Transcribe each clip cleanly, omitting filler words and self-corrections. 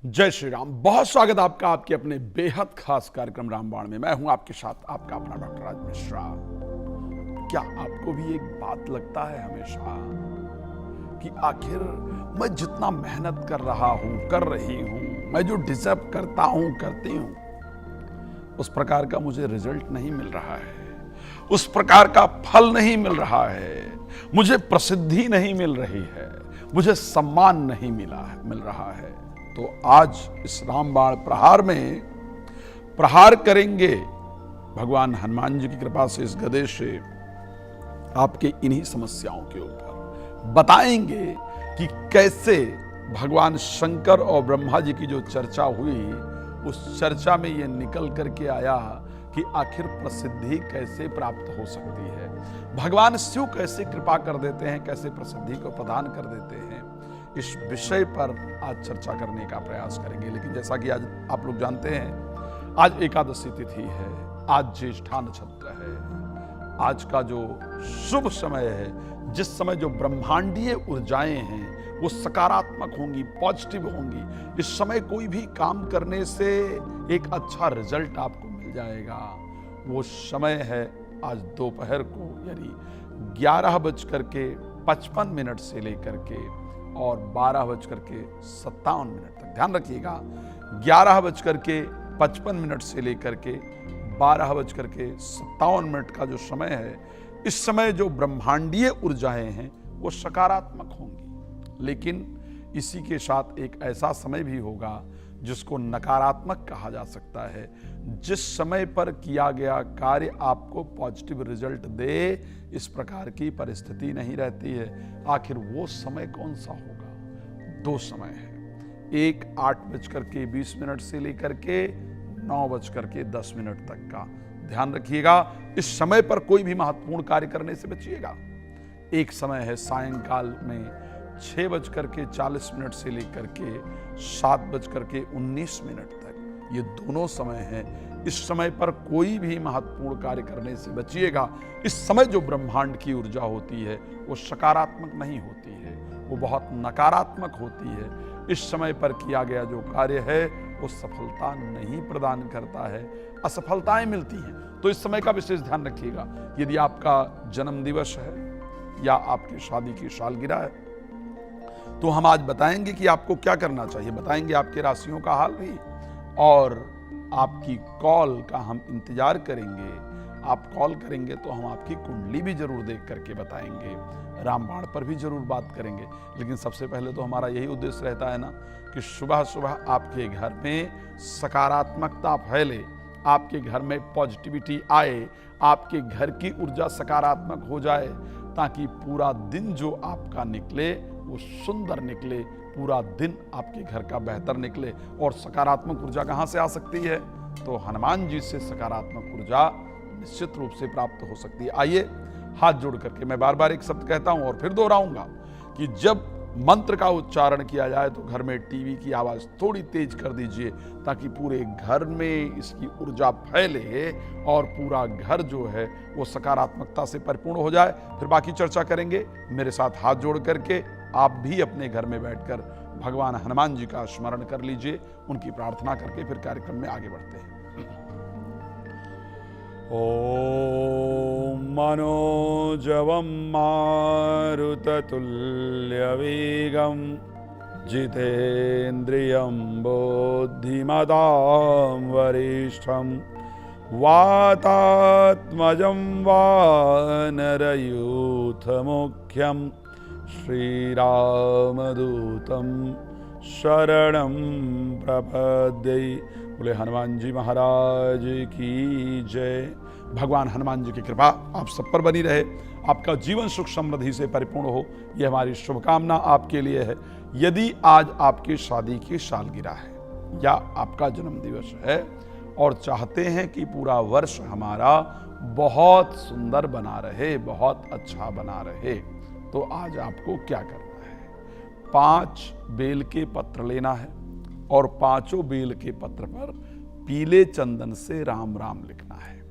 जय श्री राम। बहुत स्वागत आपका आपके अपने बेहद खास कार्यक्रम रामबाण में। मैं हूं आपके साथ आपका अपना डॉक्टर राज मिश्रा। क्या आपको भी एक बात लगता है हमेशा कि आखिर मैं जितना मेहनत कर रहा हूं, कर रही हूं, मैं जो डिजर्व करता हूं, करती हूं, उस प्रकार का मुझे रिजल्ट नहीं मिल रहा है, उस प्रकार का फल नहीं मिल रहा है, मुझे प्रसिद्धि नहीं मिल रही है, मुझे सम्मान नहीं मिल रहा है। तो आज इस रामबाण प्रहार में प्रहार करेंगे भगवान हनुमान जी की कृपा से, इस गदे से आपके इन्हीं समस्याओं के ऊपर बताएंगे कि कैसे भगवान शंकर और ब्रह्मा जी की जो चर्चा हुई, उस चर्चा में ये निकल करके आया कि आखिर प्रसिद्धि कैसे प्राप्त हो सकती है, भगवान शिव कैसे कृपा कर देते हैं, कैसे प्रसिद्धि को प्रदान कर देते हैं। इस विषय पर आज चर्चा करने का प्रयास करेंगे। लेकिन जैसा कि आज आप लोग जानते हैं, आज एकादशी तिथि है, आज ज्येष्ठा नक्षत्र है, आज का जो शुभ समय है, जिस समय जो ब्रह्मांडीय ऊर्जाएं हैं वो सकारात्मक होंगी, पॉजिटिव होंगी। इस समय कोई भी काम करने से एक अच्छा रिजल्ट आपको मिल जाएगा। वो समय है आज दोपहर को, यानी 11:55 से लेकर के और 12:57 तक। ध्यान रखिएगा, 11:55 से लेकर के 12:57 का जो समय है, इस समय जो ब्रह्मांडीय ऊर्जाएं हैं वो सकारात्मक होंगी। लेकिन इसी के साथ एक ऐसा समय भी होगा जिसको नकारात्मक कहा जा सकता है। जिस समय पर किया गया कार्य आपको पॉजिटिव रिजल्ट दे, इस प्रकार की परिस्थिति नहीं रहती है। आखिर वो समय कौन सा होगा? दो समय है, एक 8:20 से लेकर के 9:10 तक का। ध्यान रखिएगा, इस समय पर कोई भी महत्वपूर्ण कार्य करने से बचिएगा। एक समय है सायंकाल में 6:40 से लेकर के 7:19 तक। ये दोनों समय हैं। इस समय पर कोई भी महत्वपूर्ण कार्य करने से बचिएगा। इस समय जो ब्रह्मांड की ऊर्जा होती है वो सकारात्मक नहीं होती है, वो बहुत नकारात्मक होती है। इस समय पर किया गया जो कार्य है वो सफलता नहीं प्रदान करता है, असफलताएं मिलती हैं। तो इस समय का विशेष ध्यान रखिएगा। यदि आपका जन्म दिवस है या आपकी शादी की सालगिरह है, तो हम आज बताएंगे कि आपको क्या करना चाहिए, बताएंगे आपके राशियों का हाल भी, और आपकी कॉल का हम इंतजार करेंगे। आप कॉल करेंगे तो हम आपकी कुंडली भी जरूर देख करके बताएंगे, रामबाण पर भी जरूर बात करेंगे। लेकिन सबसे पहले तो हमारा यही उद्देश्य रहता है ना कि सुबह सुबह आपके घर में सकारात्मकता फैले, आपके घर में पॉजिटिविटी आए, आपके घर की ऊर्जा सकारात्मक हो जाए, ताकि पूरा दिन जो आपका निकले वो सुंदर निकले, पूरा दिन आपके घर का बेहतर निकले। और सकारात्मक ऊर्जा कहाँ से आ सकती है? तो हनुमान जी से सकारात्मक ऊर्जा निश्चित रूप से प्राप्त हो सकती है। आइए हाथ जोड़ करके, मैं बार बार एक शब्द कहता हूं और फिर दोहराऊंगा कि जब मंत्र का उच्चारण किया जाए तो घर में टीवी की आवाज थोड़ी तेज कर दीजिए, ताकि पूरे घर में इसकी ऊर्जा फैले और पूरा घर जो है वो सकारात्मकता से परिपूर्ण हो जाए। फिर बाकी चर्चा करेंगे। मेरे साथ हाथ जोड़ करके आप भी अपने घर में बैठकर भगवान हनुमान जी का स्मरण कर लीजिए, उनकी प्रार्थना करके फिर कार्यक्रम में आगे बढ़ते हैं। ओम मनोजवं मारुततुल्यवेगं जितेन्द्रियं बुद्धिमतां वरिष्ठं वातात्मजं वानरयूथमुख्यं श्रीरामदूतं शरणं प्रपद्ये। बोले हनुमान जी महाराज की जय। भगवान हनुमान जी की कृपा आप सब पर बनी रहे, आपका जीवन सुख समृद्धि से परिपूर्ण हो, यह हमारी शुभकामना आपके लिए है। यदि आज आपकी शादी की सालगिरह है या आपका जन्म दिवस है और चाहते हैं कि पूरा वर्ष हमारा बहुत सुंदर बना रहे, बहुत अच्छा बना रहे, तो आज आपको क्या करना है? 5 बेल के पत्र लेना है और 5 बेल के पत्र पर पीले चंदन से राम राम लिखना है,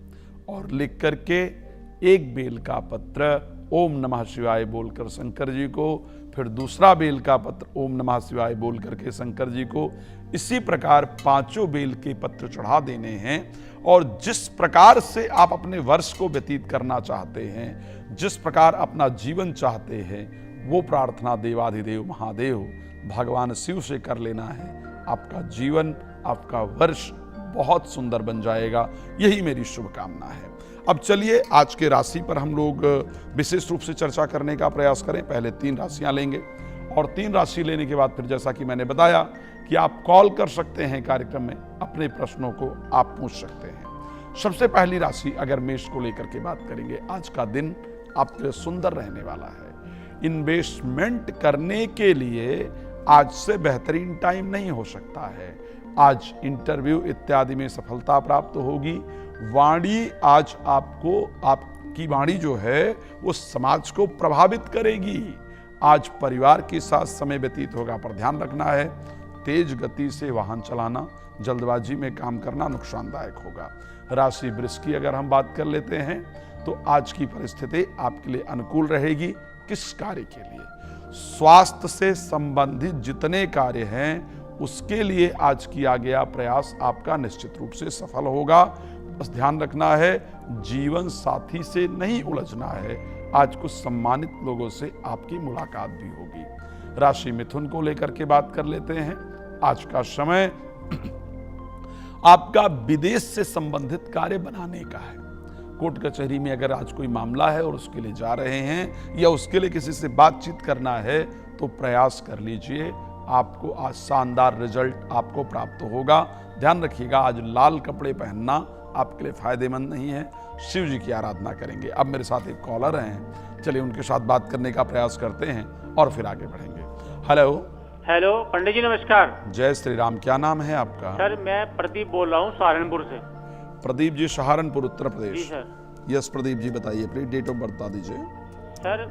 और लिख करके एक बेल का पत्र ओम नमः शिवाय बोलकर शंकर जी को, फिर दूसरा बेल का पत्र ओम नमः शिवाय बोल करके शंकर जी को इसी प्रकार 5 बेल के पत्र चढ़ा देने हैं। और जिस प्रकार से आप अपने वर्ष को व्यतीत करना चाहते हैं, जिस प्रकार अपना जीवन चाहते हैं, वो प्रार्थना देवाधिदेव महादेव भगवान शिव से कर लेना है। आपका जीवन, आपका वर्ष बहुत सुंदर बन जाएगा। यही मेरी शुभकामना है। अब चलिए आज के राशि पर हम लोग विशेष रूप से चर्चा करने का प्रयास करें। पहले 3 राशियां लेंगे और 3 राशि लेने के बाद फिर जैसा कि मैंने बताया कि आप कॉल कर सकते हैं कार्यक्रम में, अपने प्रश्नों को आप पूछ सकते हैं। सबसे पहली राशि अगर मेष को लेकर के बात करेंगे, आज का दिन आपके लिए सुंदर रहने वाला है। इन्वेस्टमेंट करने के लिए आज से बेहतरीन टाइम नहीं हो सकता है। आज इंटरव्यू इत्यादि में सफलता प्राप्त होगी। वाणी आज आपकी वाणी जो है वो समाज को प्रभावित करेगी। आज परिवार के साथ समय व्यतीत होगा, पर ध्यान रखना है तेज गति से वाहन चलाना, जल्दबाजी में काम करना नुकसानदायक होगा। राशि वृष की अगर हम बात कर लेते हैं तो आज की परिस्थिति आपके लिए अनुकूल रहेगी। किस कार्य के लिए? स्वास्थ्य से संबंधित जितने कार्य हैं उसके लिए आज किया गया प्रयास आपका निश्चित रूप से सफल होगा। बस ध्यान रखना है जीवन साथी से नहीं उलझना है। आज कुछ सम्मानित लोगों से आपकी मुलाकात भी होगी। राशि मिथुन को लेकर के बात कर लेते हैं। आज का समय आपका विदेश से संबंधित कार्य बनाने का है। कोर्ट कचहरी में अगर आज कोई मामला है और उसके लिए जा रहे हैं या उसके लिए किसी से बातचीत करना है तो प्रयास कर लीजिए। आपको आज शानदार रिजल्ट आपको प्राप्त होगा। ध्यान रखिएगा आज लाल कपड़े पहनना आपके लिए फायदेमंद नहीं है। शिव जी की आराधना करेंगे। अब मेरे साथ एक कॉलर हैं, चलिए उनके साथ बात करने का प्रयास करते हैं और फिर आगे बढ़ेंगे। हेलो। हेलो पंडित जी नमस्कार। जय श्री राम। क्या नाम है आपका? सर मैं प्रदीप बोल रहा हूँ सहारनपुर से। प्रदीप जी सहारनपुर उत्तर प्रदेश। जी सर। यस प्रदीप जी बताइए प्लीज, डेट ऑफ बर्थ बता दीजिए। सर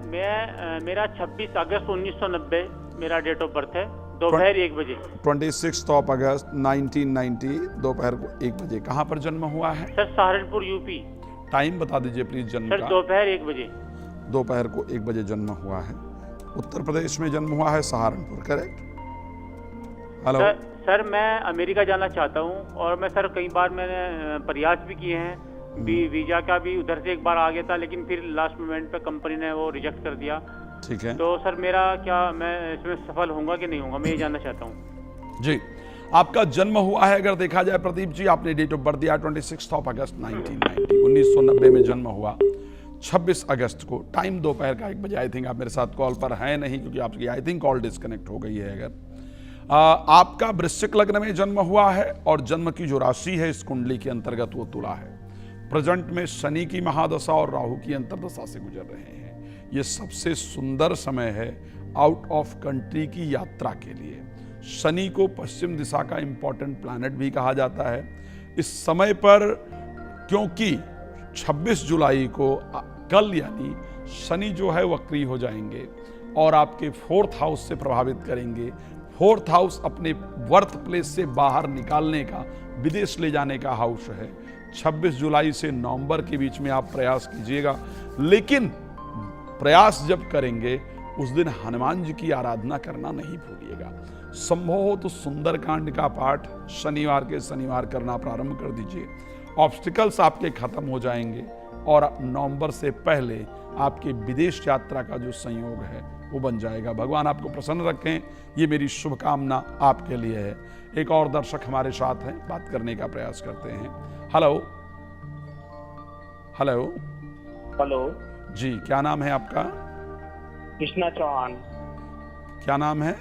मेरा 26 अगस्त 1990 मेरा डेट ऑफ बर्थ है, दोपहर 1 बजे। 26 अगस्त 1990 दोपहर को 1 बजे। कहाँ पर जन्म हुआ है? Sir Saharanpur UP. टाइम बता दीजिए प्लीज जन्म सर का। दोपहर 1 बजे। दोपहर को 1 बजे जन्म हुआ है। उत्तर प्रदेश में जन्म हुआ है, सहारनपुर, करेक्ट? हेलो सर मैं अमेरिका जाना चाहता हूँ और मैं सर कई बार मैंने प्रयास भी किए हैं। वीजा का भी उधर से एक बार आ गया था, लेकिन फिर लास्ट मोमेंट पे कंपनी ने वो रिजेक्ट कर दिया। ठीक है। तो सर मेरा क्या, मैं इसमें सफल होऊंगा कि नहीं होऊंगा, मैं ये जानना चाहता हूँ। जी, आपका जन्म हुआ है अगर देखा जाए प्रदीप जी, आपने डेट ऑफ बर्थ दिया 26 अगस्त 1990 में जन्म हुआ। 26 अगस्त को टाइम दोपहर का 1 बजे। आई थिंक आप मेरे साथ कॉल पर हैं नहीं, क्योंकि आपकी आई थिंक कॉल डिस्कनेक्ट हो गई है। अगर आपका वृश्चिक लग्न में जन्म हुआ है और जन्म की जो राशि है इस कुंडली के अंतर्गत वो तुला है। प्रेजेंट में शनि की महादशा और राहु की अंतर्दशा से गुजर रहे हैं। ये सबसे सुंदर समय है आउट ऑफ कंट्री की यात्रा के लिए। शनि को पश्चिम दिशा का इंपॉर्टेंट प्लैनेट भी कहा जाता है। इस समय पर क्योंकि 26 जुलाई को कल यानी शनि जो है वक्री हो जाएंगे और आपके 4th हाउस से प्रभावित करेंगे। 4th हाउस अपने वर्थ प्लेस से बाहर निकालने का, विदेश ले जाने का हाउस है। 26 जुलाई से नवंबर के बीच में आप प्रयास कीजिएगा, लेकिन प्रयास जब करेंगे उस दिन हनुमान जी की आराधना करना नहीं भूलिएगा। संभव हो तो सुंदरकांड का पाठ शनिवार करना प्रारंभ कर दीजिए। ऑब्स्टिकल्स आपके खत्म हो जाएंगे और नवंबर से पहले आपके विदेश यात्रा का जो संयोग है वो बन जाएगा। भगवान आपको प्रसन्न रखें, ये मेरी शुभकामना आपके लिए है। एक और दर्शक हमारे साथ हैं, बात करने का प्रयास करते हैं। हेलो हेलो हेलो जी, क्या नाम है आपका? कृष्णा चौहान। क्या नाम है?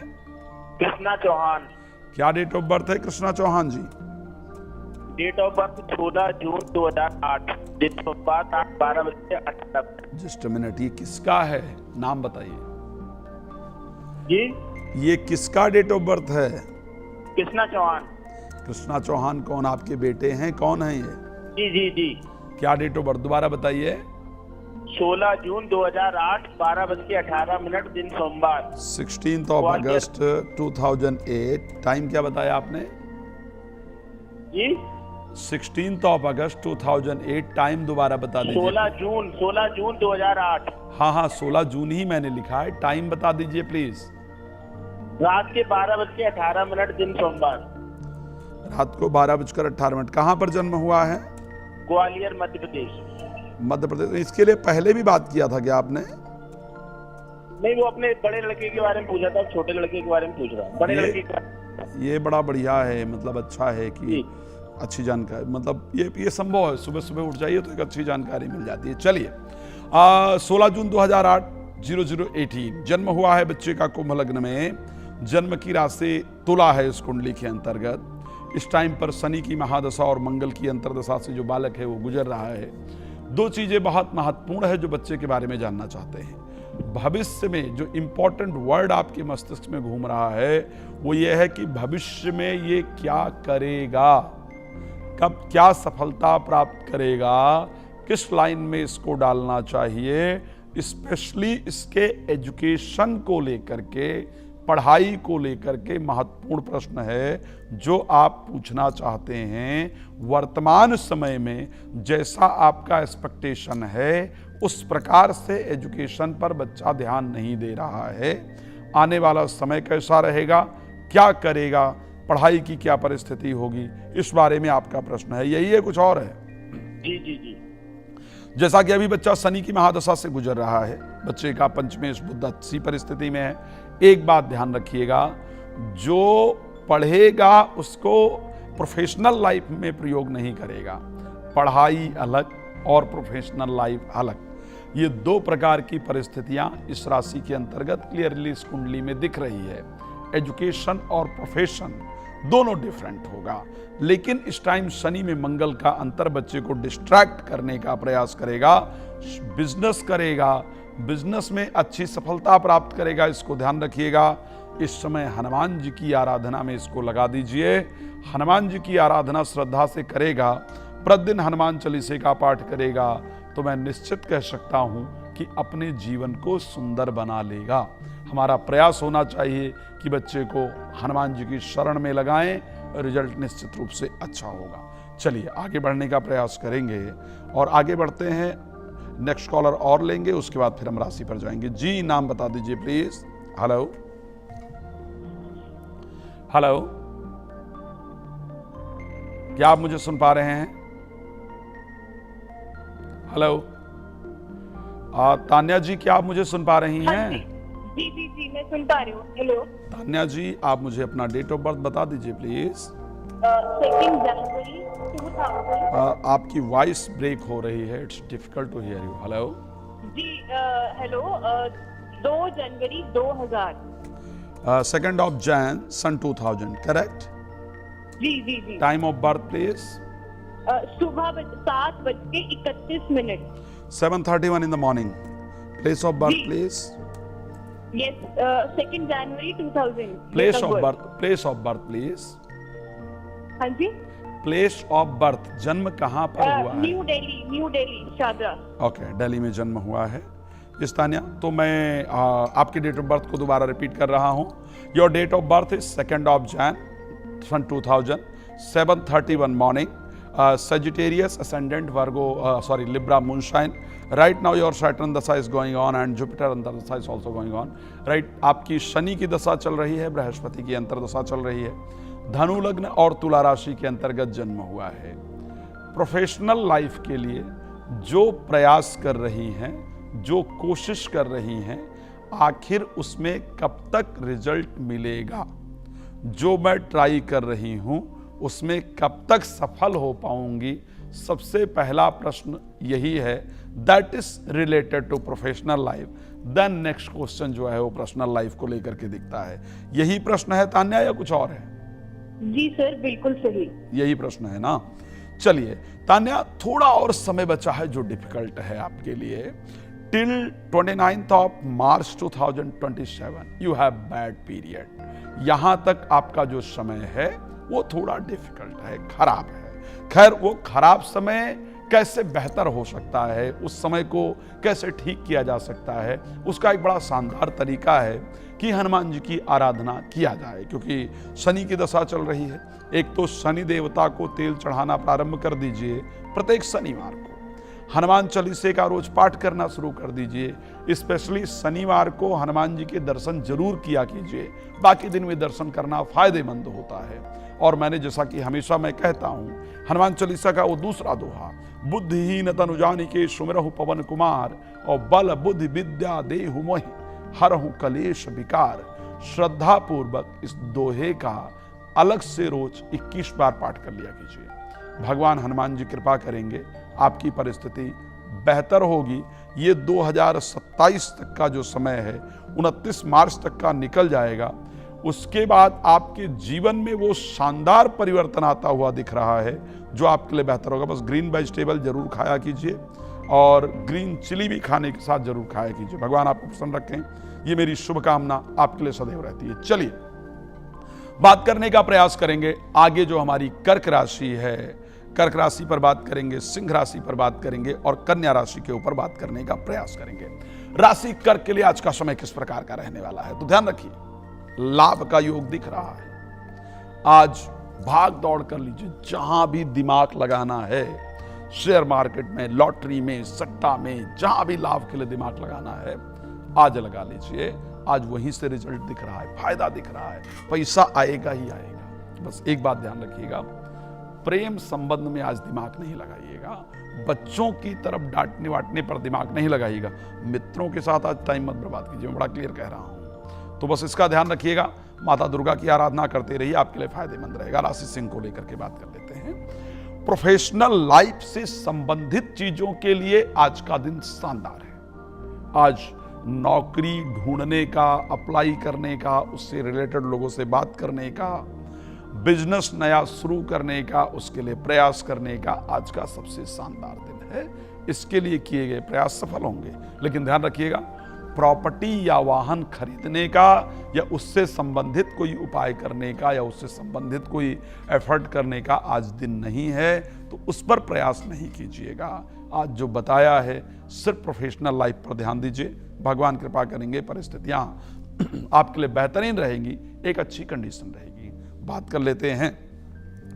कृष्णा चौहान। क्या डेट ऑफ बर्थ है कृष्णा चौहान जी? डेट ऑफ बर्थ 14 जून 2008, दिन सोमवार, 12:18। जस्ट मिनट, ये किसका है? नाम बताइए जी। ये किसका डेट ऑफ बर्थ है? कृष्णा चौहान। कृष्णा चौहान कौन, आपके बेटे हैं? कौन है ये? जी जी जी। क्या डेट ऑफ बर्थ दोबारा बताइए। 16 जून 2008, 12:18, दिन सोमवार। 16 अगस्त 2008। टाइम क्या बताया आपने? जी 16th of August 2008, टाइम दोबारा बता दीजिए। 16 जून 2008, हाँ हाँ 16 जून ही मैंने लिखा है, टाइम बता दीजिए प्लीज। रात के 12:18, दिन सोमवार। रात को 12:18। कहाँ पर जन्म हुआ है? ग्वालियर, मध्य प्रदेश। मध्य प्रदेश। इसके लिए पहले भी बात किया था क्या आपने? नहीं, वो अपने बड़े लड़के के बारे में पूछा था, छोटे लड़के के बारे में पूछ रहा हूँ। बड़े लड़के का ये बड़ा बढ़िया है, मतलब अच्छा है कि अच्छी जानकारी, मतलब ये संभव है, सुबह सुबह उठ जाइए तो एक अच्छी जानकारी मिल जाती है। चलिए 16 जून 2008 0018 जन्म हुआ है बच्चे का कुंभ लग्न में। जन्म की राशि तुला है इस कुंडली के अंतर्गत। इस टाइम पर शनि की महादशा और मंगल की अंतर्दशा से जो बालक है वो गुजर रहा है। दो चीजें बहुत महत्वपूर्ण है जो बच्चे के बारे में जानना चाहते हैं। भविष्य में जो इंपॉर्टेंट वर्ड आपके मस्तिष्क में घूम रहा है वो ये है कि भविष्य में ये क्या करेगा, कब क्या सफलता प्राप्त करेगा, किस लाइन में इसको डालना चाहिए। स्पेशली इसके एजुकेशन को लेकर के, पढ़ाई को लेकर के महत्वपूर्ण प्रश्न है जो आप पूछना चाहते हैं। वर्तमान समय में जैसा आपका एक्सपेक्टेशन है उस प्रकार से एजुकेशन पर बच्चा ध्यान नहीं दे रहा है। आने वाला समय कैसा रहेगा, क्या करेगा, पढ़ाई की क्या परिस्थिति होगी, इस बारे में आपका प्रश्न है। यही है, कुछ और है? जी जी जी। जैसा कि अभी बच्चा शनि की महादशा से गुजर रहा है, बच्चे का पंचमेश बुध अच्छी परिस्थिति में है। एक बात ध्यान रखिएगा, जो पढ़ेगा उसको प्रोफेशनल लाइफ में प्रयोग नहीं करेगा। पढ़ाई अलग और प्रोफेशनल लाइफ अलग, ये दो प्रकार की परिस्थितियां इस राशि के अंतर्गत क्लियरली इस कुंडली में दिख रही है। एजुकेशन और प्रोफेशन दोनों डिफरेंट होगा, लेकिन इस टाइम शनि में मंगल का अंतर बच्चे को डिस्ट्रैक्ट करने का प्रयास करेगा। बिजनेस करेगा, बिजनेस में अच्छी सफलता प्राप्त करेगा, इसको ध्यान रखिएगा। इस समय हनुमान जी की आराधना में इसको लगा दीजिए। हनुमान जी की आराधना श्रद्धा से करेगा, प्रतिदिन हनुमान चालीसा का पाठ करेगा, तो मैं निश्चित कह सकता हूं कि अपने जीवन को सुंदर बना लेगा। हमारा प्रयास होना चाहिए कि बच्चे को हनुमान जी की शरण में लगाएं, रिजल्ट निश्चित रूप से अच्छा होगा। चलिए आगे बढ़ने का प्रयास करेंगे और आगे बढ़ते हैं। नेक्स्ट कॉलर और लेंगे, उसके बाद फिर हम राशि पर जाएंगे। जी, नाम बता दीजिए प्लीज। हेलो हेलो, क्या आप मुझे सुन पा रहे हैं? हेलो तान्या जी, क्या आप मुझे सुन पा रही हैं? जी जी जी, मैं सुन पा रही हूँ। हेलो तान्या जी, आप मुझे अपना डेट ऑफ बर्थ बता दीजिए प्लीज। 2 जनवरी 2000। आपकी वॉइस ब्रेक हो रही है, it's difficult to hear you. Hello ji hello 2 जनवरी 2000। 2nd of Jan सन 2000, करेक्ट? जी जी जी। Time of birth please. सुबह 7:31। 7:31 in the morning. Place of birth please. Yes, 2 जनवरी 2000। Place of birth please. हाँ जी। Place of birth, जन्म कहाँ पर हुआ है? न्यू दिल्ली शारदा। ओके, दिल्ली में जन्म हुआ है। इस तान्या, तो मैं आपकी डेट ऑफ बर्थ को दोबारा रिपीट कर रहा हूँ। Your date of birth is 2nd of Jan सन 2000, 7:31 morning, Sagittarius, ascendant Virgo, Libra moonshine. Right now your Saturn दशा is going on and Jupiter अंतर्दशा is also going on. Right, आपकी शनि की दशा चल रही है, बृहस्पति की अंतर्दशा चल रही है। धनु लग्न और तुला राशि के अंतर्गत जन्म हुआ है। प्रोफेशनल लाइफ के लिए जो प्रयास कर रही हैं, जो कोशिश कर रही हैं, आखिर उसमें कब तक रिजल्ट मिलेगा, जो मैं ट्राई कर रही हूं उसमें कब तक सफल हो पाऊंगी, सबसे पहला प्रश्न यही है। That is related to professional life. Then next question जो है वो पर्सनल लाइफ को लेकर के दिखता है। यही प्रश्न है तान्या या कुछ और है? जी सर, बिल्कुल सही, यही प्रश्न है ना। चलिए तान्या, थोड़ा और समय बचा है जो डिफिकल्ट है आपके लिए। Till 29th of March 2027 you have bad period. यहां तक आपका जो समय है वो थोड़ा डिफिकल्ट है, खराब है। खैर, वो खराब समय कैसे बेहतर हो सकता है, उस समय को कैसे ठीक किया जा सकता है, उसका एक बड़ा शानदार तरीका है कि हनुमान जी की आराधना किया जाए। क्योंकि शनि की दशा चल रही है। एक तो शनि देवता को तेल चढ़ाना प्रारंभ कर दीजिए प्रत्येक शनिवार को। हनुमान चालीसे का रोज पाठ करना शुरू कर दीजिए। स्पेशली शनिवार को हनुमान जी के दर्शन जरूर किया कीजिए। बाकी दिन में दर्शन करना फायदेमंद होता है। और मैंने जैसा कि हमेशा मैं कहता हूं, हनुमान चालीसा का वो दूसरा दोहा, बुद्धिहीन तनु जानिके सुमिरहु पवन कुमार और बल बुद्धि विद्या देहु मोहि हरहु कलेश विकार। श्रद्धा पूर्वक इस दोहे का अलग से रोज 21 बार पाठ कर लिया कीजिए। भगवान हनुमान जी कृपा करेंगे, आपकी परिस्थिति बेहतर होगी। ये 2027 तक का जो समय है, 29 मार्च तक का निकल जाएगा। उसके बाद आपके जीवन में वो शानदार परिवर्तन आता हुआ दिख रहा है जो आपके लिए बेहतर होगा। बस ग्रीन वेजिटेबल जरूर खाया कीजिए और ग्रीन चिली भी खाने के साथ जरूर खाया कीजिए। भगवान आपको प्रसन्न रखें, ये मेरी शुभकामना आपके लिए सदैव रहती है। चलिए बात करने का प्रयास करेंगे आगे जो हमारी कर्क राशि है। कर्क राशि पर बात करेंगे, सिंह राशि पर बात करेंगे और कन्या राशि के ऊपर बात करने का प्रयास करेंगे। राशि कर्क के लिए आज का समय किस प्रकार का रहने वाला है, तो ध्यान रखिए, लाभ का योग दिख रहा है। आज भाग दौड़ कर लीजिए, जहां भी दिमाग लगाना है, शेयर मार्केट में, लॉटरी में, सट्टा में, जहां भी लाभ के लिए दिमाग लगाना है आज लगा लीजिए। आज वहीं से रिजल्ट दिख रहा है, फायदा दिख रहा है, पैसा आएगा ही आएगा। बस एक बात ध्यान रखिएगा, प्रेम संबंध में आज दिमाग नहीं लगाइएगा। बच्चों की तरफ डांटने वाटने पर दिमाग नहीं लगाइएगा। मित्रों के साथ आज टाइम मत बर्बाद कीजिए, मैं बड़ा क्लियर कह रहा हूं। तो बस इसका ध्यान रखिएगा। माता दुर्गा की आराधना करते रहिए, आपके लिए फायदेमंद रहेगा। राशि सिंह को लेकर के बात कर लेते हैं। प्रोफेशनल लाइफ से संबंधित चीजों के लिए आज का दिन शानदार है। आज नौकरी ढूंढने का, अप्लाई करने का, उससे रिलेटेड लोगों से बात करने का, बिजनेस नया शुरू करने का, उसके लिए प्रयास करने का आज का सबसे शानदार दिन है। इसके लिए किए गए प्रयास सफल होंगे। लेकिन ध्यान रखिएगा, प्रॉपर्टी या वाहन खरीदने का या उससे संबंधित कोई उपाय करने का या उससे संबंधित कोई एफर्ट करने का आज दिन नहीं है, तो उस पर प्रयास नहीं कीजिएगा। आज जो बताया है सिर्फ प्रोफेशनल लाइफ पर ध्यान दीजिए। भगवान कृपा करेंगे, परिस्थितियां आपके लिए बेहतरीन रहेंगी, एक अच्छी कंडीशन रहेगी। बात कर लेते हैं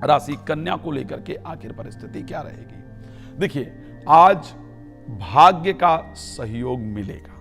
राशि कन्या को लेकर के आखिर परिस्थिति क्या रहेगी। देखिए, आज भाग्य का सहयोग मिलेगा।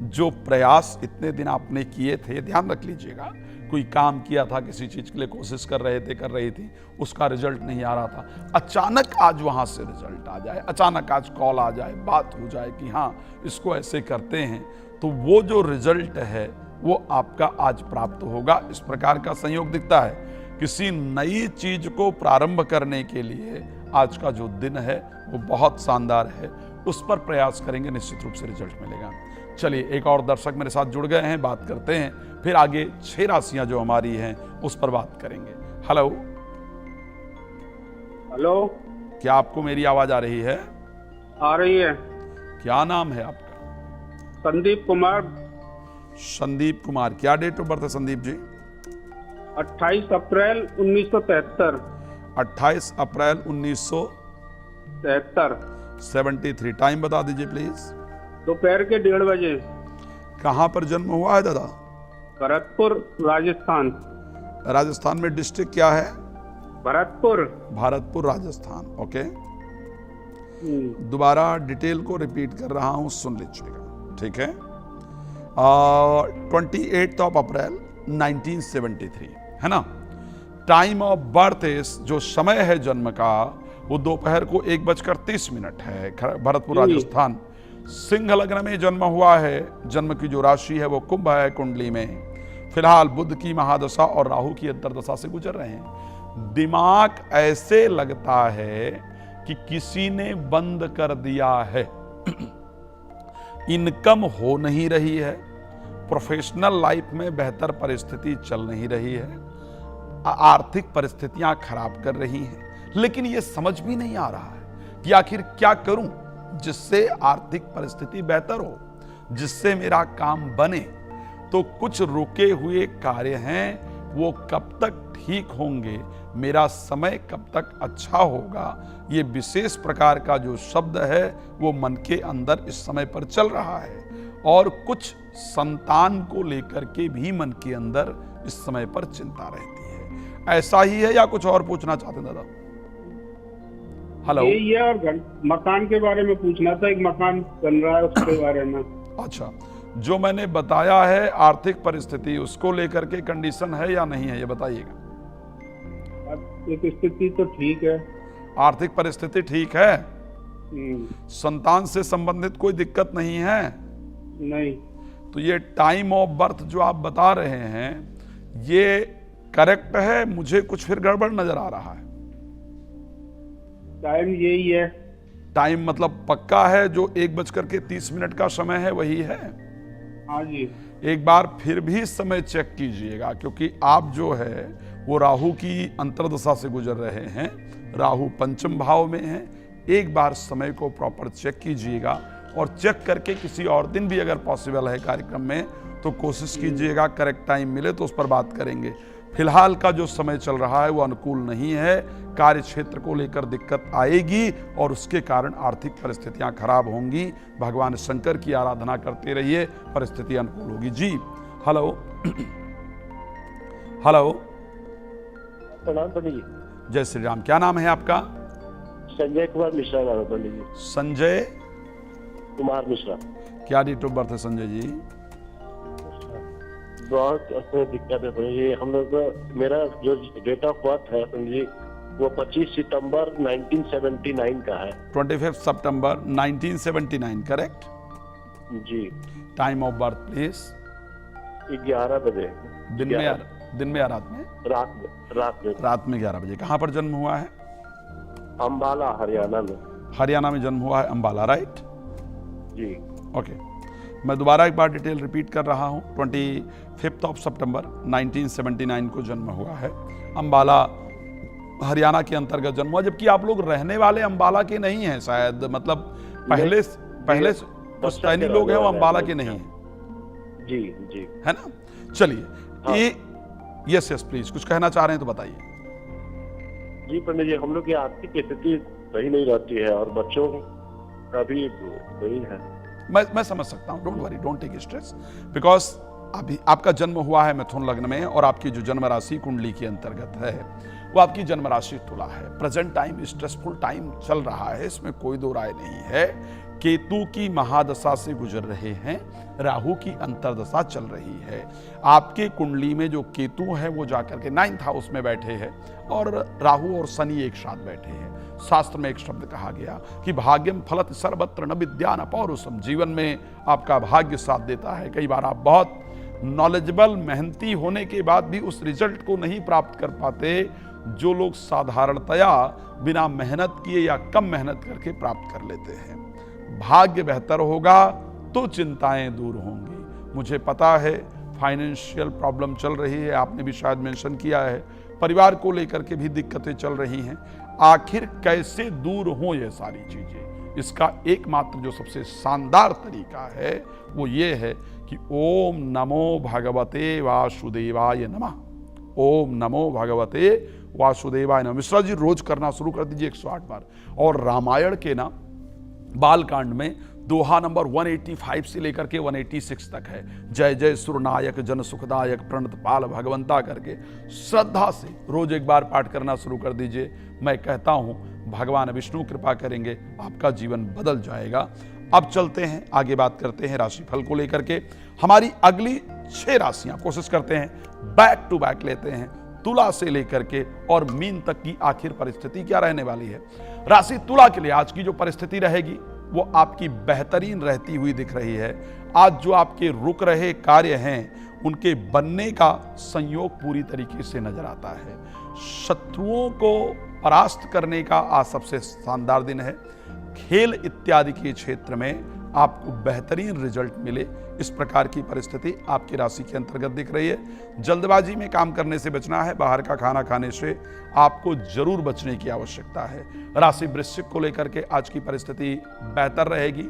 जो प्रयास इतने दिन आपने किए थे, ध्यान रख लीजिएगा, कोई काम किया था, किसी चीज के लिए कोशिश कर रहे थे, कर रही थी, उसका रिजल्ट नहीं आ रहा था, अचानक आज वहां से रिजल्ट आ जाए, अचानक आज कॉल आ जाए, बात हो जाए कि हाँ इसको ऐसे करते हैं, तो वो जो रिजल्ट है वो आपका आज प्राप्त होगा। इस प्रकार का संयोग दिखता है। किसी नई चीज को प्रारंभ करने के लिए आज का जो दिन है वो बहुत शानदार है। उस पर प्रयास करेंगे, निश्चित रूप से रिजल्ट मिलेगा। चलिए, एक और दर्शक मेरे साथ जुड़ गए हैं, बात करते हैं, फिर आगे 6 राशियां जो हमारी हैं उस पर बात करेंगे। हेलो हेलो, क्या आपको मेरी आवाज आ रही है? आ रही है। क्या नाम है आपका? संदीप कुमार। संदीप कुमार, क्या डेट ऑफ बर्थ है संदीप जी? 28 अप्रैल 1973। 28 अप्रैल 1973। टाइम बता दीजिए प्लीज। दोपहर के 1:30 बजे। कहाँ पर जन्म हुआ है दादा? भरतपुर, राजस्थान। राजस्थान में डिस्ट्रिक्ट क्या है? भरतपुर। भरतपुर, राजस्थान। ओके, दोबारा डिटेल को रिपीट कर रहा हूं, सुन लीजिएगा, ठीक है? 28 अप्रैल 1973 है ना। टाइम ऑफ बर्थ, जो समय है जन्म का, वो दोपहर को 1:30 है। भरतपुर, राजस्थान। सिंह लग्न में जन्म हुआ है। जन्म की जो राशि है वो कुंभ है कुंडली में। फिलहाल बुध की महादशा और राहु की अंतर्दशा से गुजर रहे हैं। दिमाग ऐसे लगता है कि किसी ने बंद कर दिया है। इनकम हो नहीं रही है। प्रोफेशनल लाइफ में बेहतर परिस्थिति चल नहीं रही है। आर्थिक परिस्थितियां खराब कर रही हैं, लेकिन यह समझ भी नहीं आ रहा है कि आखिर क्या करूं जिससे आर्थिक परिस्थिति बेहतर हो, जिससे मेरा काम बने। तो कुछ रुके हुए कार्य हैं वो कब तक ठीक होंगे, मेरा समय कब तक अच्छा होगा, ये विशेष प्रकार का जो शब्द है वो मन के अंदर इस समय पर चल रहा है। और कुछ संतान को लेकर के भी मन के अंदर इस समय पर चिंता रहती है। ऐसा ही है या कुछ और पूछना चाहते हैं दादा? हेलो, ये और मकान के बारे में पूछना था, एक मकान बन रहा है उसके बारे में। अच्छा, जो मैंने बताया है आर्थिक परिस्थिति, उसको लेकर के कंडीशन है या नहीं है, ये बताइएगा। आर्थिक स्थिति तो ठीक है। आर्थिक परिस्थिति ठीक है, हम्म, संतान से संबंधित कोई दिक्कत नहीं है। नहीं। तो ये टाइम ऑफ बर्थ जो आप बता रहे हैं ये करेक्ट है? मुझे कुछ फिर गड़बड़ नजर आ रहा है। टाइम यही है। टाइम मतलब पक्का है, जो 1:30 का समय है वही है? हाँ जी। एक बार फिर भी समय चेक कीजिएगा, क्योंकि आप जो है वो राहु की अंतर्दशा से गुजर रहे हैं, राहु पंचम भाव में है। एक बार समय को प्रॉपर चेक कीजिएगा, और चेक करके किसी और दिन भी अगर पॉसिबल है कार्यक्रम में तो कोशिश कीजिएगा, करेक्ट टाइम मिले तो उस पर बात करेंगे। फिलहाल का जो समय चल रहा है वो अनुकूल नहीं है, कार्य क्षेत्र को लेकर दिक्कत आएगी और उसके कारण आर्थिक परिस्थितियां खराब होंगी। भगवान शंकर की आराधना करते रहिए, परिस्थिति अनुकूल होगी। जी हेलो। हेलो, प्रणाम पंडित जी। जय श्री राम। क्या नाम है आपका? संजय कुमार मिश्रा नाम है पंडित जी। संजय कुमार मिश्रा। क्या डेट ऑफ बर्थ है संजय जी? बहुत दिक्कत है पंडित जी। हम लोग को, मेरा जो डेट ऑफ बर्थ है पंडित जी वो 25 सितंबर 1979 का है। 25 सितंबर 1979, करेक्ट? जी। Time of birth please. 11 बजे। दिन में या रात में? रात में 11 बजे। कहाँ पर जन्म हुआ है? अम्बाला, हरियाणा में। हरियाणा में जन्म हुआ है, अम्बाला, राइट? जी। ओके, मैं दोबारा एक बार डिटेल रिपीट कर रहा हूँ। 25 सितंबर 1979 को जन्म हुआ है, अम्बाला हरियाणा के अंतर्गत जन्म हुआ। जबकि आप लोग रहने वाले अम्बाला के नहीं हैं शायद, मतलब पहले पुश्तैनी लोग हैं वो अम्बाला के नहीं हैं। जी जी, है ना? चलिए, हाँ। ये यस प्लीज, कुछ कहना चाह रहे हैं तो बताइए। जी पंडित जी, हम लोग की आर्थिक स्थिति सही नहीं रहती है और बच्चों का भी वही है। मैं समझ सकता हूँ, don't worry, don't take stress, because अभी आपका जन्म हुआ है मिथुन लग्न में और आपकी जो जन्म राशि कुंडली के अंतर्गत है वो आपकी जन्म राशि तुला है। प्रेजेंट टाइम स्ट्रेसफुल टाइम चल रहा है, इसमें कोई दो राय नहीं है। केतु की महादशा से गुजर रहे हैं, राहु की अंतर्दशा चल रही है। आपके कुंडली में जो केतु है वो जाकर के 9th हाउस में बैठे हैं और राहु और शनि एक साथ बैठे हैं। शास्त्र में एक शब्द कहा गया कि भाग्यम फलत सर्वत्र न विद्या न पौरुषम। जीवन में आपका भाग्य साथ देता है। कई बार आप बहुत नॉलेजेबल, मेहनती होने के बाद भी उस रिजल्ट को नहीं प्राप्त कर पाते जो लोग साधारणतया बिना मेहनत किए या कम मेहनत करके प्राप्त कर लेते हैं। भाग्य बेहतर होगा तो चिंताएं दूर होंगी। मुझे पता है फाइनेंशियल प्रॉब्लम चल रही है, आपने भी शायद मेंशन किया है, परिवार को लेकर के भी दिक्कतें चल रही हैं। आखिर कैसे दूर हो ये सारी चीजें, इसका एकमात्र जो सबसे शानदार तरीका है वो ये है कि ओम नमो भगवते वासुदेवाय नमः। ओम नमो भगवते वासुदेवाय नमः मिश्रा जी रोज करना शुरू कर दीजिए 108 बार। और रामायण के ना बालकांड में दोहा नंबर 185 से लेकर के 186 तक है। जय जय सुरनायक जन सुखदायक प्रणत पाल भगवंता करके श्रद्धा से रोज एक बार पाठ करना शुरू कर दीजिए। मैं कहता हूं भगवान विष्णु कृपा करेंगे, आपका जीवन बदल जाएगा। अब चलते हैं आगे, बात करते हैं राशिफल को लेकर के। हमारी अगली 6 राशियां कोशिश करते हैं बैक टू बैक लेते हैं, तुला से लेकर के और मीन तक की आखिर परिस्थिति क्या रहने वाली है। राशि तुला के लिए आज की जो परिस्थिति रहेगी वो आपकी बेहतरीन रहती हुई दिख रही है। आज जो आपके रुक रहे कार्य हैं उनके बनने का संयोग पूरी तरीके से नजर आता है। शत्रुओं को परास्त करने का आज सबसे शानदार दिन है। खेल इत्यादि के क्षेत्र में आपको बेहतरीन रिजल्ट मिले, इस प्रकार की परिस्थिति आपकी राशि के अंतर्गत दिख रही है। जल्दबाजी में काम करने से बचना है, बाहर का खाना खाने से आपको जरूर बचने की आवश्यकता है। राशि वृश्चिक को लेकर के आज की परिस्थिति बेहतर रहेगी।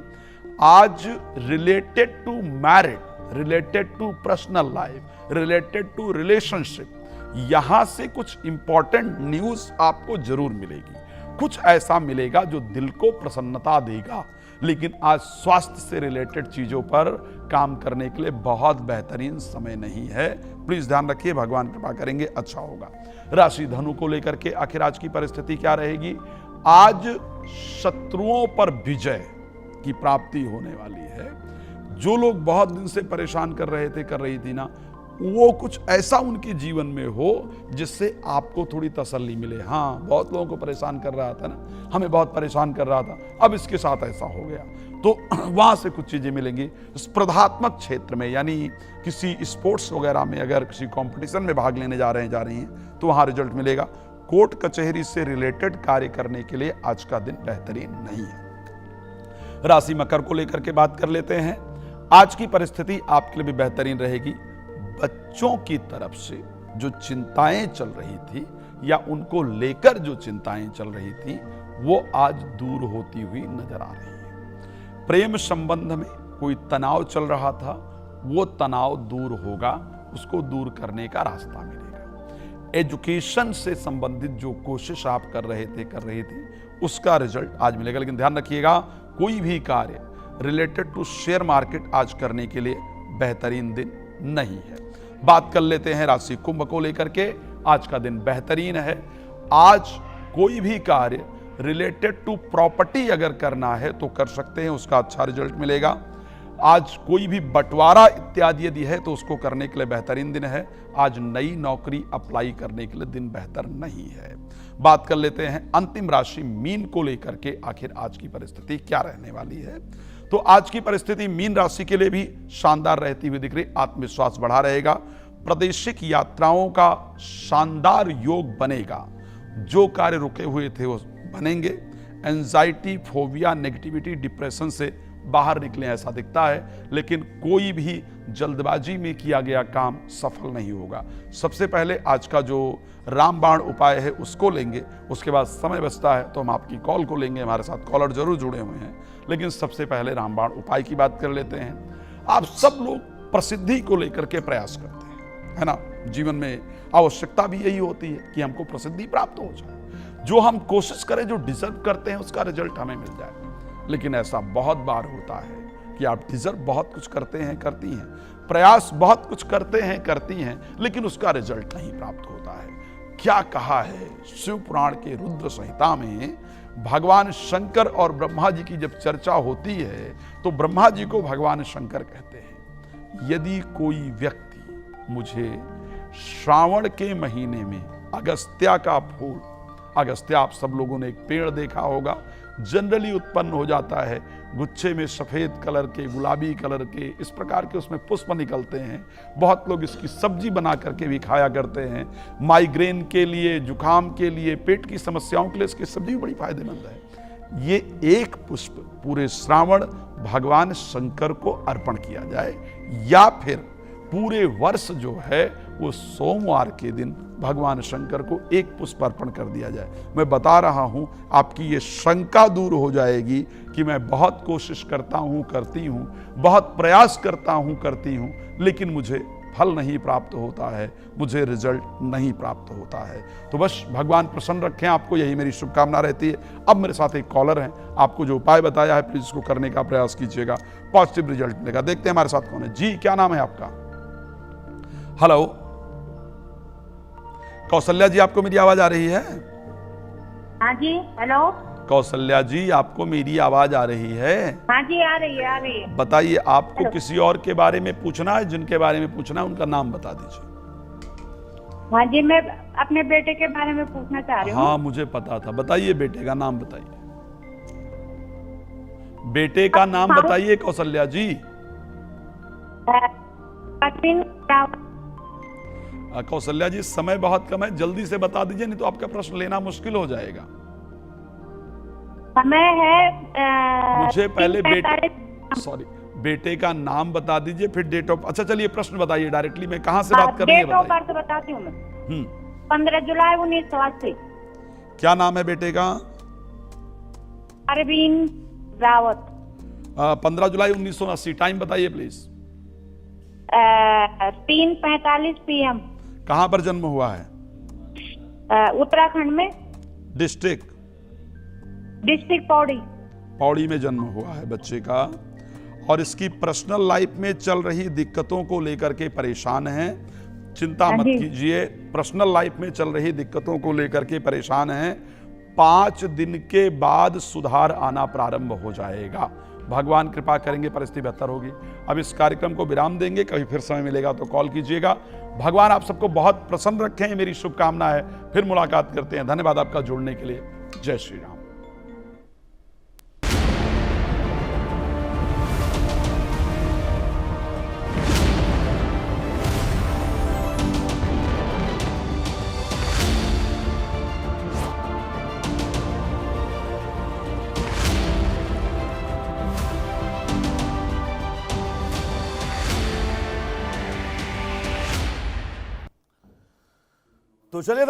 आज related to married, related to personal life, related to relationship, यहां से कुछ इंपॉर्टेंट न्यूज आपको जरूर मिलेगी। कुछ ऐसा मिलेगा जो दिल को प्रसन्नता देगा। लेकिन आज स्वास्थ्य से रिलेटेड चीजों पर काम करने के लिए बहुत बेहतरीन समय नहीं है। प्लीज ध्यान रखिए, भगवान कृपा करेंगे, अच्छा होगा। राशि धनु को लेकर के आखिर आज की परिस्थिति क्या रहेगी? आज शत्रुओं पर विजय की प्राप्ति होने वाली है। जो लोग बहुत दिन से परेशान कर रही थी ना, वो कुछ ऐसा उनके जीवन में हो जिससे आपको थोड़ी तसल्ली मिले। हाँ, बहुत लोगों को परेशान कर रहा था ना, हमें बहुत परेशान कर रहा था, अब इसके साथ ऐसा हो गया, तो वहां से कुछ चीजें मिलेंगी। स्पर्धात्मक क्षेत्र में, यानी किसी स्पोर्ट्स वगैरह में अगर किसी कंपटीशन में भाग लेने जा रही हैं तो वहां रिजल्ट मिलेगा। कोर्ट कचहरी से रिलेटेड कार्य करने के लिए आज का दिन बेहतरीन नहीं है। राशि मकर को लेकर के बात कर लेते हैं। आज की परिस्थिति आपके लिए भी बेहतरीन रहेगी। बच्चों की तरफ से जो चिंताएं चल रही थी या उनको लेकर जो चिंताएं चल रही थी वो आज दूर होती हुई नजर आ रही है। प्रेम संबंध में कोई तनाव चल रहा था, वो तनाव दूर होगा, उसको दूर करने का रास्ता मिलेगा। एजुकेशन से संबंधित जो कोशिश आप कर रही थी उसका रिजल्ट आज मिलेगा। लेकिन ध्यान रखिएगा, कोई भी कार्य रिलेटेड टू शेयर मार्केट आज करने के लिए बेहतरीन दिन नहीं है। बात कर लेते हैं राशि कुंभ को लेकर के। आज का दिन बेहतरीन है। आज कोई भी कार्य रिलेटेड टू प्रॉपर्टी अगर करना है तो कर सकते हैं, उसका अच्छा रिजल्ट मिलेगा। आज कोई भी बंटवारा इत्यादि यदि है तो उसको करने के लिए बेहतरीन दिन है। आज नई नौकरी अप्लाई करने के लिए दिन बेहतर नहीं है। बात कर लेते हैं अंतिम राशि मीन को लेकर के, आखिर आज की परिस्थिति क्या रहने वाली है। तो आज की परिस्थिति मीन राशि के लिए भी शानदार रहती हुई दिख रही। आत्मविश्वास बढ़ा रहेगा। प्रादेशिक यात्राओं का शानदार योग बनेगा। जो कार्य रुके हुए थे वो बनेंगे। एंजाइटी, फोबिया, नेगेटिविटी, डिप्रेशन से बाहर निकले ऐसा दिखता है। लेकिन कोई भी जल्दबाजी में किया गया काम सफल नहीं होगा। सबसे पहले आज का जो रामबाण उपाय है उसको लेंगे, उसके बाद समय बचता है तो हम आपकी कॉल को लेंगे। हमारे साथ कॉलर जरूर जुड़े हुए हैं, लेकिन सबसे पहले रामबाण उपाय की बात कर लेते हैं। आप सब लोग प्रसिद्धि को लेकर के प्रयास करते हैं, है ना। जीवन में आवश्यकता भी यही होती है कि हमको प्रसिद्धि प्राप्त हो जाए। जो हम कोशिश करें, जो डिजर्व करते हैं उसका रिजल्ट हमें मिल जाए। लेकिन ऐसा बहुत बार होता है कि आप डिजर्व बहुत कुछ करते हैं, करती हैं, प्रयास बहुत कुछ करते हैं, करती हैं, लेकिन उसका रिजल्ट नहीं प्राप्त होता है। क्या कहा है शिव पुराण के रुद्र संहिता में, भगवान शंकर और ब्रह्मा जी की जब चर्चा होती है तो ब्रह्मा जी को भगवान शंकर कहते हैं। यदि कोई व्यक्ति मुझे श्रावण के महीने में अगस्त्या का फूल, अगस्त्या आप सब लोगों ने एक पेड़ देखा होगा, जनरली उत्पन्न हो जाता है, गुच्छे में सफेद कलर के, गुलाबी कलर के, इस प्रकार के उसमें पुष्प निकलते हैं। बहुत लोग इसकी सब्जी बना करके भी खाया करते हैं। माइग्रेन के लिए, जुकाम के लिए, पेट की समस्याओं के लिए इसकी सब्जी बड़ी फायदेमंद है। ये एक पुष्प पूरे श्रावण भगवान शंकर को अर्पण किया जाए, या फिर पूरे वर्ष जो है वो सोमवार के दिन भगवान शंकर को एक पुष्प अर्पण कर दिया जाए। मैं बता रहा हूं, आपकी ये शंका दूर हो जाएगी कि मैं बहुत कोशिश करता हूं, करती हूं, बहुत प्रयास करता हूं, करती हूं, लेकिन मुझे फल नहीं प्राप्त होता है, मुझे रिजल्ट नहीं प्राप्त होता है। तो बस भगवान प्रसन्न रखें आपको, यही मेरी शुभकामना रहती है। अब मेरे साथ एक कॉलर हैं, आपको जो उपाय बताया है प्लीज इसको करने का प्रयास कीजिएगा, पॉजिटिव रिजल्ट मिलेगा। देखते हैं हमारे साथ कौन है। जी, क्या नाम है आपका? हेलो कौशल्या जी, आपको मेरी आवाज आ रही है? हाँ जी, हेलो। कौशल्या जी, आपको मेरी आवाज आ रही है? हाँ जी, आ रही है, आ रही है। बताइए, आपको किसी और के बारे में पूछना है? जिनके बारे में पूछना है उनका नाम बता दीजिए। हाँ जी, मैं अपने बेटे के बारे में पूछना चाह रही हूँ। हाँ, मुझे पता था। बताइए, बेटे का नाम बताइए। बेटे का नाम बताइए कौशल्या जी। कौशल्या जी, समय बहुत कम है, जल्दी से बता दीजिए, नहीं तो आपका प्रश्न लेना मुश्किल हो जाएगा। समय है मुझे पहले बेटे का नाम बता दीजिए, फिर डेट ऑफ। अच्छा चलिए, प्रश्न बताइए डायरेक्टली। मैं कहां से बात कर रही है? डेट ऑफ बर्थ बताती हूँ मैं। 15 जुलाई 1980। क्या नाम है बेटे का? अरविंद रावत। 15 जुलाई 1980। टाइम बताइए प्लीज। 3:45 PM। कहां पर जन्म हुआ है? उत्तराखंड में, डिस्ट्रिक्ट? डिस्ट्रिक्ट पौड़ी। पौड़ी में जन्म हुआ है बच्चे का। और इसकी पर्सनल लाइफ में चल रही दिक्कतों को लेकर के परेशान है। चिंता मत कीजिए, पर्सनल लाइफ में चल रही दिक्कतों को लेकर के परेशान है। 5 दिन के बाद सुधार आना प्रारंभ हो जाएगा। भगवान कृपा करेंगे, परिस्थिति बेहतर होगी। अब इस कार्यक्रम को विराम देंगे, कभी फिर समय मिलेगा तो कॉल कीजिएगा। भगवान आप सबको बहुत प्रसन्न रखें, मेरी शुभकामना है। फिर मुलाकात करते हैं। धन्यवाद आपका जुड़ने के लिए। जय श्री राम। तो चलिए